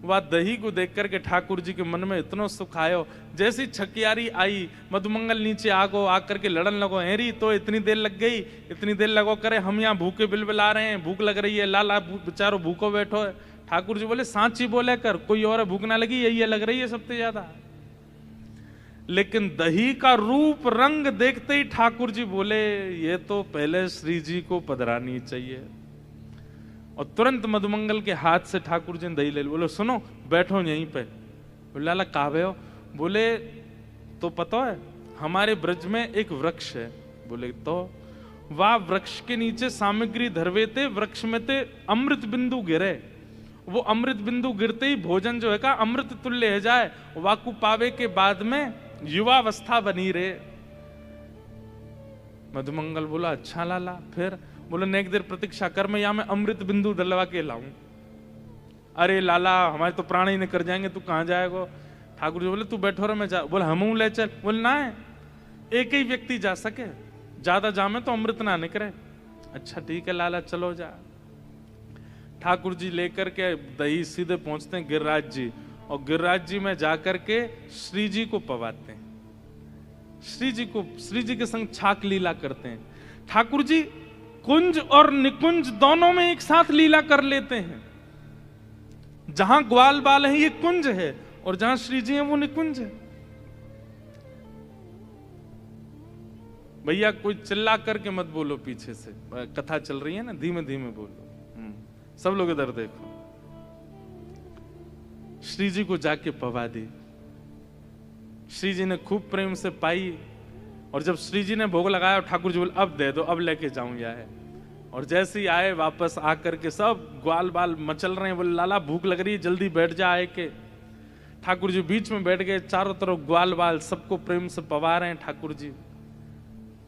Speaker 1: वह दही को देख करके ठाकुर जी के मन में इतना सुख आयो। जैसी छकियारी आई, मधुमंगल नीचे आगो, आकर के लड़न लगो, हेरी तो इतनी देर लग गई, इतनी देर लगो करे, हम यहाँ भूखे बिलबिला रहे हैं, भूख लग रही है, लाला बेचारो भूखो बैठो है। ठाकुर जी बोले सांची बोले कर, कोई और भूख ना लगी, यही लग रही है सबसे ज्यादा। लेकिन दही का रूप रंग देखते ही ठाकुर जी बोले ये तो पहले श्री जी को पधरानी चाहिए। और तुरंत मधुमंगल के हाथ से ठाकुर जी ने दही ले ली। बोले सुनो बैठो यहीं पे। बोले लाला कावे हो? बोले तो पता है हमारे ब्रज में एक वृक्ष है। बोले तो वह वृक्ष के नीचे सामग्री धरवे थे, वृक्ष में थे अमृत बिंदु गिरे। वो अमृत बिंदु गिरते ही भोजन जो है का अमृत तुल्य है जाए, वाकु पावे के बाद में युवावस्था बनी रे। मधुमंगल बोला अच्छा लाला। फिर बोले नेक देर प्रतीक्षा कर, मैं यहाँ में अमृत बिंदु डलवा के लाऊं। अरे लाला हमारे तो प्राण ही नहीं कर जाएंगे, तू कहाँ जाएगा? ठाकुर जी बोले तू बैठो रे मैं जा। बोले हम ले चल। बोले ना एक ही व्यक्ति जा सके, ज्यादा जामे तो अमृत ना निकले। अच्छा ठीक है लाला चलो जा। ठाकुर जी लेकर के दही सीधे पहुंचते हैं गिरिराज जी, और गिरिराज जी में जाकर के श्री जी को पवाते हैं। श्री जी के संग छाक लीला करते हैं। ठाकुर जी कुंज और निकुंज दोनों में एक साथ लीला कर लेते हैं। जहां ग्वाल बाल है ये कुंज है, और जहां श्री जी है वो निकुंज है। भैया कोई चिल्ला करके मत बोलो, पीछे से कथा चल रही है ना, धीमे धीमे बोलो। सब लोग इधर देखो। श्री जी को जाके पवा दी। श्री जी ने खूब प्रेम से पाई, और जब श्री जी ने भोग लगाया ठाकुर जी बोले अब दे दो, अब लेके जाऊं या है। और जैसे ही आए वापस आकर के सब ग्वाल बाल मचल रहे हैं। बोले लाला भूख लग रही है जल्दी बैठ जा आए के। ठाकुर जी बीच में बैठ गए, चारों तरफ ग्वाल बाल सबको प्रेम से पवा रहे हैं ठाकुर जी।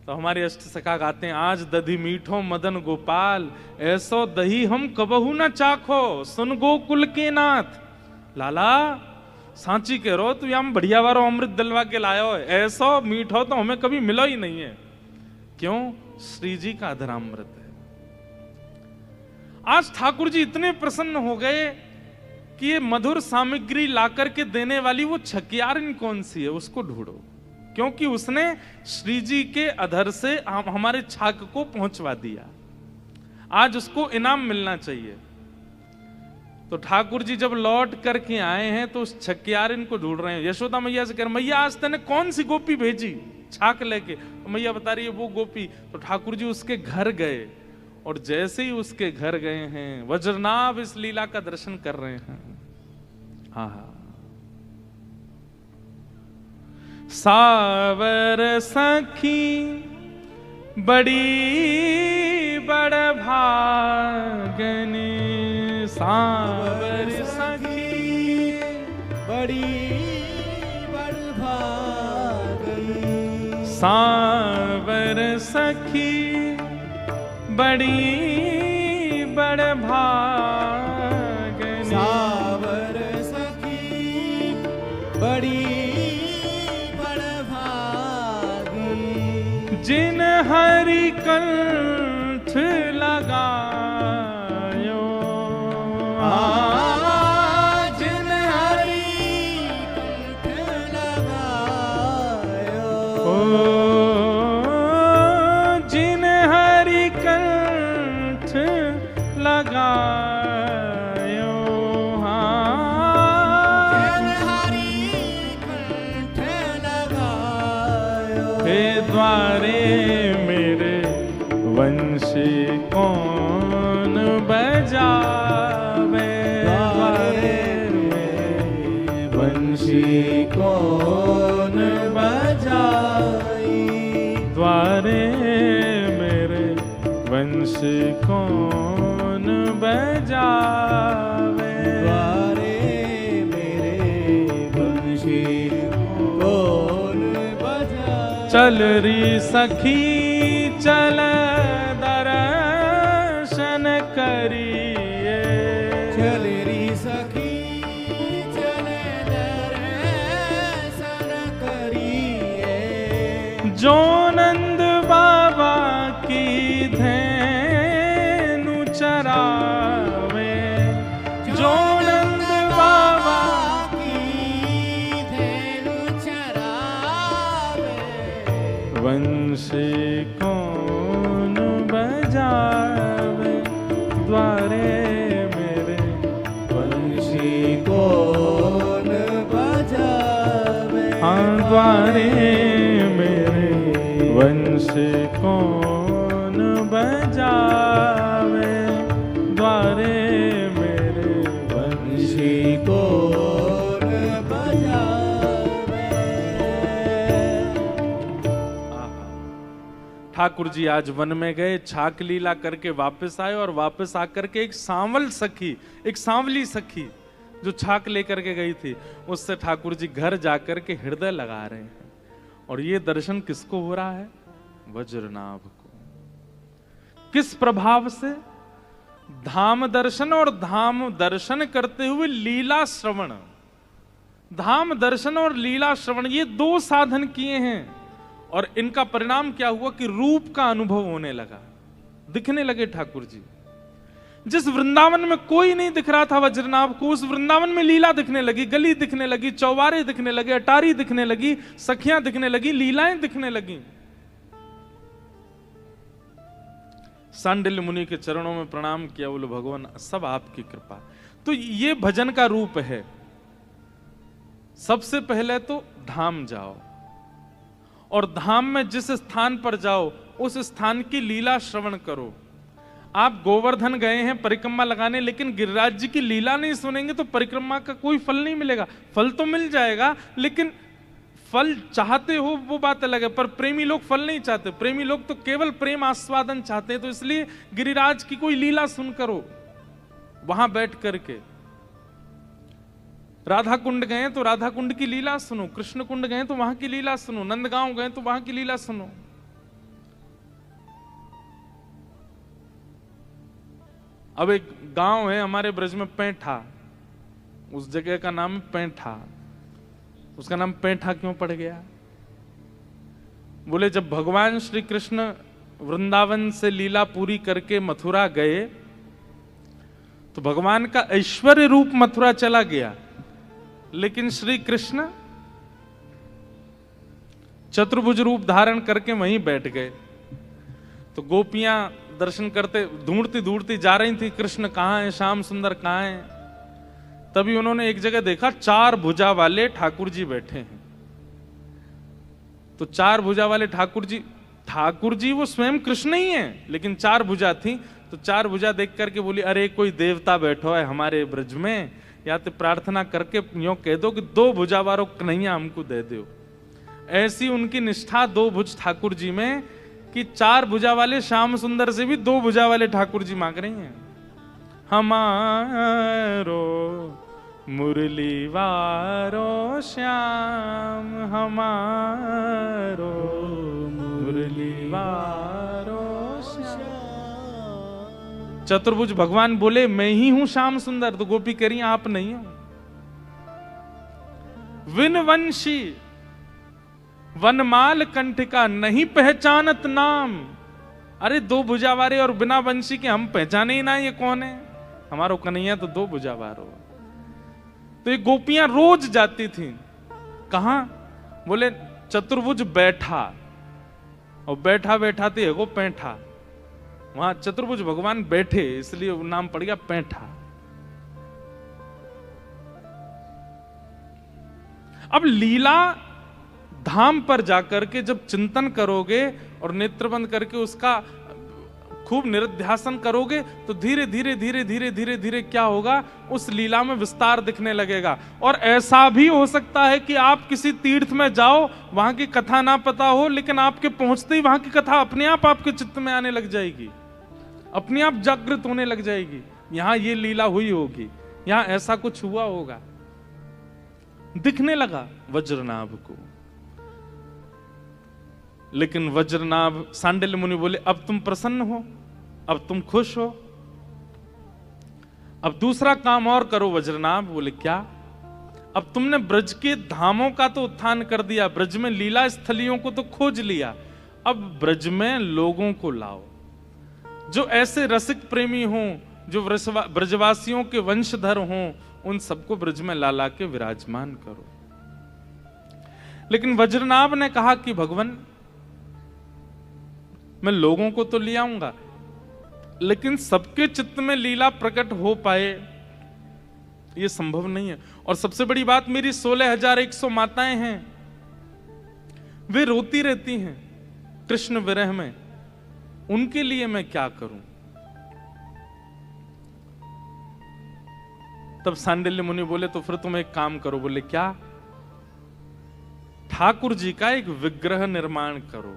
Speaker 1: तो हमारे अष्ट सखा गाते हैं आज दधी मीठो मदन गोपाल, ऐसो दही हम कबहू न चाखो, सुन गोकुल के नाथ। लाला सांची कह रो तू हम बढ़िया वारो अमृत दिलवा के लायो है, ऐसो मीठो तो हमें कभी मिलो ही नहीं है। क्यों? श्री जी का अधरामृत है। आज ठाकुर जी इतने प्रसन्न हो गए कि ये मधुर सामग्री लाकर के देने वाली वो छकियारिन कौन सी है, उसको ढूंढो। क्योंकि उसने श्री जी के अधर से हमारे छाक को पहुंचवा दिया। आज उसको इनाम मिलना चाहिए। तो ठाकुर जी जब लौट करके आए हैं तो उस छकियारिन को ढूंढ रहे हैं। यशोदा मैया से कह रहे मैया आज तेने कौन सी गोपी भेजी छाक लेके? तो मैया बता रही है वो गोपी। तो ठाकुर जी उसके घर गए, और जैसे ही उसके घर गए हैं वज्रनाभ इस लीला का दर्शन कर रहे हैं। हाँ सावर सखी बड़ी बड़ भागनी, सावर सखी
Speaker 2: बड़ी बड़ भागनी,
Speaker 1: सावर सखी बड़ी बड़ भागनी,
Speaker 2: सावर सखी बड़ी
Speaker 1: जिन हरि कंठ लगायो,
Speaker 2: जिन हरि कंठ लगायो,
Speaker 1: जिन हरि कंठ लगायो,
Speaker 2: जिन हरि कंठ लगायो,
Speaker 1: हे द्वारे मेरे वंशी कौन बजावे,
Speaker 2: द्वारे मेरे वंशी कौन बजाई,
Speaker 1: द्वारे मेरे वंशी कौन बजावे,
Speaker 2: द्वारे मेरे वंशी कौन बजाई।
Speaker 1: चल री सखी चल दर्शन करिए,
Speaker 2: चल री सखी चल दर्शन करिए,
Speaker 1: जो नंद बाबा की धेनु चरावे, जो नंद बाबा
Speaker 2: की धेनु चरावे,
Speaker 1: वंशी कौन बजावे, द्वारे मेरे
Speaker 2: वंशी कौन बजावे,
Speaker 1: हाँ द्वारे मेरे वंश कौन बजावे, द्वारे मेरे वंश
Speaker 2: कौन बजावे।
Speaker 1: ठाकुर जी आज वन में गए, छाक लीला करके वापस आए और वापस आकर के एक सांवली सखी जो छाक लेकर के गई थी, उससे ठाकुर जी घर जाकर के हृदय लगा रहे हैं। और ये दर्शन किसको हो रहा है? वज्रनाभ को। किस प्रभाव से? धाम दर्शन और धाम दर्शन करते हुए लीला श्रवण। धाम दर्शन और लीला श्रवण ये दो साधन किए हैं, और इनका परिणाम क्या हुआ कि रूप का अनुभव होने लगा, दिखने लगे ठाकुर जी। जिस वृंदावन में कोई नहीं दिख रहा था वज्रनाभ को, उस वृंदावन में लीला दिखने लगी, गली दिखने लगी, चौबारे दिखने लगे, अटारी दिखने लगी, सखियां दिखने लगी, लीलाएं दिखने लगी। सांडिल्य मुनि के चरणों में प्रणाम किया, बोले भगवान सब आपकी कृपा। तो ये भजन का रूप है। सबसे पहले तो धाम जाओ, और धाम में जिस स्थान पर जाओ उस स्थान की लीला श्रवण करो। आप गोवर्धन गए हैं परिक्रमा लगाने, लेकिन गिरिराज जी की लीला नहीं सुनेंगे तो परिक्रमा का कोई फल नहीं मिलेगा। फल तो मिल जाएगा, लेकिन फल चाहते हो वो बात अलग है, पर प्रेमी लोग फल नहीं चाहते। प्रेमी लोग तो केवल प्रेम आस्वादन चाहते हैं। तो इसलिए गिरिराज की कोई लीला सुन करो वहां बैठ करके। राधा कुंड गए तो राधा कुंड की लीला सुनो, कृष्ण कुंड गए तो वहां की लीला सुनो, नंदगांव गए तो वहां की लीला सुनो। अब एक गांव है हमारे ब्रज में पैठा, उस जगह का नाम पैठा। उसका नाम पैठा क्यों पड़ गया? बोले जब भगवान श्री कृष्ण वृंदावन से लीला पूरी करके मथुरा गए तो भगवान का ऐश्वर्य रूप मथुरा चला गया, लेकिन श्री कृष्ण चतुर्भुज रूप धारण करके वहीं बैठ गए। तो गोपियां दर्शन करते ढूंढती ढूंढती जा रही थी, कृष्ण कहां है, श्याम सुंदर कहां है। तभी उन्होंने एक जगह देखा 4 भुजा वाले ठाकुर जी बैठे हैं। तो 4 भुजा वाले ठाकुर जी वो स्वयं कृष्ण ही है, लेकिन 4 भुजा थी। तो 4 भुजा देख करके बोली, अरे कोई देवता बैठो है हमारे ब्रज में, या तो प्रार्थना करके यूं कह दो कि 2 भुजा वालों कन्हैया हमको दे दो। ऐसी उनकी निष्ठा 2 भुज ठाकुर जी में कि 4 भुजा वाले श्याम सुंदर से भी 2 भुजा वाले ठाकुर जी मांग रही हैं। हमारो मुरली वारो श्याम, हमारो मुरली वारो श्याम। चतुर्भुज भगवान बोले मैं ही हूं श्याम सुंदर। तो गोपी कह रही आप नहीं हो। विनवंशी वनमाल कंठिका नहीं पहचानत नाम। अरे 2 भुजा वाले और बिना वंशी के हम पहचाने ही ना ये कौन है। हमारो कन्हैया तो 2 भुजा वारो। तो ये गोपियां रोज जाती थी कहां? बोले चतुर्भुज बैठा, और बैठा बैठा थे वो पैठा। वहां चतुर्भुज भगवान बैठे, इसलिए नाम पड़ गया पैठा। अब लीला धाम पर जाकर के जब चिंतन करोगे और नेत्र बंद करके उसका खूब निरध्यासन करोगे तो धीरे धीरे धीरे धीरे धीरे धीरे क्या होगा, उस लीला में विस्तार दिखने लगेगा। और ऐसा भी हो सकता है कि आप किसी तीर्थ में जाओ, वहां की कथा ना पता हो, लेकिन आपके पहुंचते ही वहां की कथा अपने आप आपके चित्त में आने लग जाएगी, अपने आप जागृत होने लग जाएगी। यहां ये लीला हुई होगी, यहां ऐसा कुछ हुआ होगा। दिखने लगा वज्रनाभ को। लेकिन वज्रनाभ, सांडिल्य मुनि बोले अब तुम प्रसन्न हो, अब तुम खुश हो, अब दूसरा काम और करो वज्रनाभ। बोले क्या? अब तुमने ब्रज के धामों का तो उत्थान कर दिया, ब्रज में लीला स्थलियों को तो खोज लिया, अब ब्रज में लोगों को लाओ जो ऐसे रसिक प्रेमी हों, जो ब्रजवासियों के वंशधर हों, उन सबको ब्रज में ला ला के विराजमान करो। लेकिन वज्रनाभ ने कहा कि भगवान मैं लोगों को तो ले आऊंगा, लेकिन सबके चित्त में लीला प्रकट हो पाए ये संभव नहीं है। और सबसे बड़ी बात, मेरी 16,100 माताएं हैं, वे रोती रहती हैं कृष्ण विरह में, उनके लिए मैं क्या करूं? तब सांडिल्य मुनि बोले तो फिर तुम एक काम करो। बोले क्या? ठाकुर जी का एक विग्रह निर्माण करो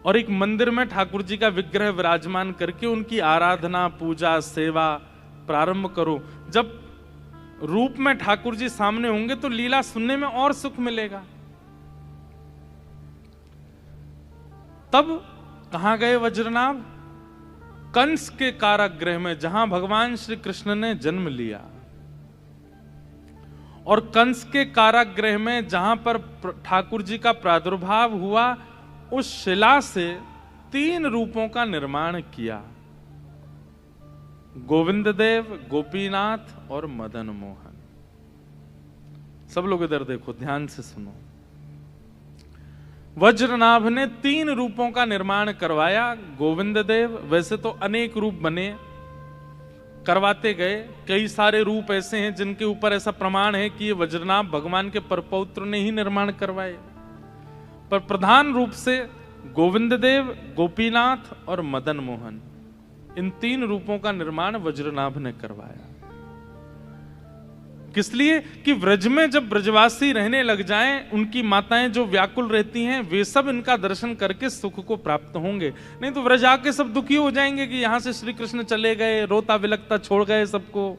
Speaker 1: और एक मंदिर में ठाकुर जी का विग्रह विराजमान करके उनकी आराधना, पूजा, सेवा प्रारंभ करो। जब रूप में ठाकुर जी सामने होंगे तो लीला सुनने में और सुख मिलेगा। तब कहां गए वज्रनाभ? कंस के कारागृह में, जहां भगवान श्री कृष्ण ने जन्म लिया। और कंस के कारागृह में जहां पर ठाकुर जी का प्रादुर्भाव हुआ, उस शिला से 3 रूपों का निर्माण किया। गोविंद देव, गोपीनाथ और मदन मोहन। सब लोग इधर देखो, ध्यान से सुनो। वज्रनाभ ने 3 रूपों का निर्माण करवाया। गोविंद देव, वैसे तो अनेक रूप बने, करवाते गए। कई सारे रूप ऐसे हैं जिनके ऊपर ऐसा प्रमाण है कि ये वज्रनाभ भगवान के परपौत्र ने ही निर्माण करवाए। पर प्रधान रूप से गोविंद देव, गोपीनाथ और मदन मोहन, इन 3 रूपों का निर्माण वज्रनाभ ने करवाया। किस लिए? कि व्रज में जब ब्रजवासी रहने लग जाएं, उनकी माताएं जो व्याकुल रहती हैं, वे सब इनका दर्शन करके सुख को प्राप्त होंगे। नहीं तो व्रज आके सब दुखी हो जाएंगे कि यहां से श्री कृष्ण चले गए, रोता विलकता छोड़ गए सबको।